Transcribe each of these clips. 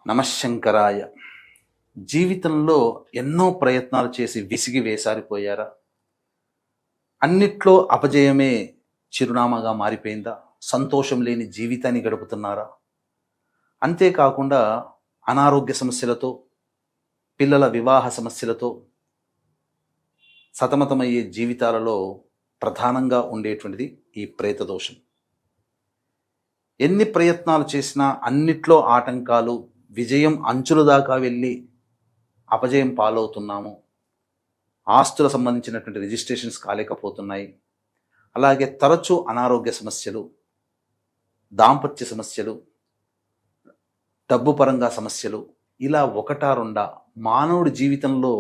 నమశంకరాయ. జీవితంలో ఎన్నో ప్రయత్నాలు చేసి విసిగి వేసారిపోయారా? అన్నిట్లో అపజయమే చిరునామాగా మారిపోయిందా? సంతోషం లేని జీవితాన్ని గడుపుతున్నారా? అంతేకాకుండా అనారోగ్య సమస్యలతో, పిల్లల వివాహ సమస్యలతో సతమతమయ్యే జీవితాలలో ప్రధానంగా ఉండేటువంటిది ఈ ప్రేత దోషం. ఎన్ని ప్రయత్నాలు చేసినా అన్నిట్లో ఆటంకాలు, విజయం అంచుల దాకా వెళ్ళి అపజయం పాలవుతున్నాము. ఆస్తుల సంబంధించినటువంటి రిజిస్ట్రేషన్స్ కాలేకపోతున్నాయి. అలాగే తరచూ అనారోగ్య సమస్యలు, దాంపత్య సమస్యలు, డబ్బు పరంగా సమస్యలు, ఇలా ఒకటా రెండా మానవుడి జీవితంలో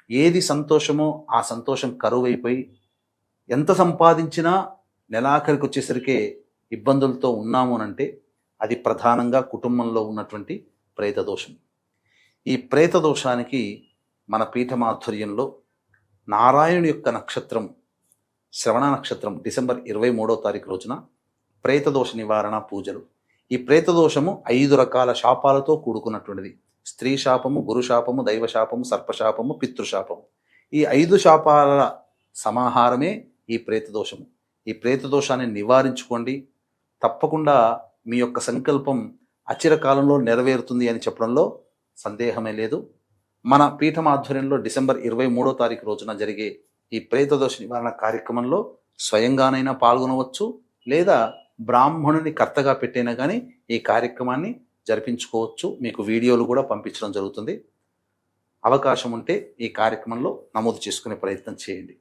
ఏది సంతోషమో ఆ సంతోషం కరువైపోయి ఎంత సంపాదించినా నెలాఖరికి వచ్చేసరికి ఇబ్బందులతో ఉన్నాము అనంటే అది ప్రధానంగా కుటుంబంలో ఉన్నటువంటి ప్రేత దోషం. ఈ ప్రేత దోషానికి మన పీఠమాధుర్యంలో నారాయణుని యొక్క నక్షత్రం శ్రవణ నక్షత్రం డిసెంబర్ 23వ తారీఖు రోజున ప్రేత దోష నివారణ పూజలు. ఈ ప్రేత దోషము 5 రకాల శాపాలతో కూడుకున్నటువంటిది. స్త్రీ శాపము, గురు శాపము, దైవ శాపము, సర్పశాపము, పితృశాపము. ఈ 5 శాపాల సమాహారమే ఈ ప్రేత దోషము. ఈ ప్రేత దోషాన్ని నివారించుకోండి. తప్పకుండా మీ యొక్క సంకల్పం అచిరకాలంలో నెరవేరుతుంది అని చెప్పడంలో సందేహమే లేదు. మన పీఠమాధ్వర్యంలో డిసెంబర్ 23వ తారీఖు రోజున జరిగే ఈ ప్రేత దోష నివారణ కార్యక్రమంలో స్వయంగానైనా పాల్గొనవచ్చు, లేదా బ్రాహ్మణుని కర్తగా పెట్టైనా కానీ ఈ కార్యక్రమాన్ని జరిపించుకోవచ్చు. మీకు వీడియోలు కూడా పంపించడం జరుగుతుంది. అవకాశం ఉంటే ఈ కార్యక్రమంలో నమోదు చేసుకునే ప్రయత్నం చేయండి.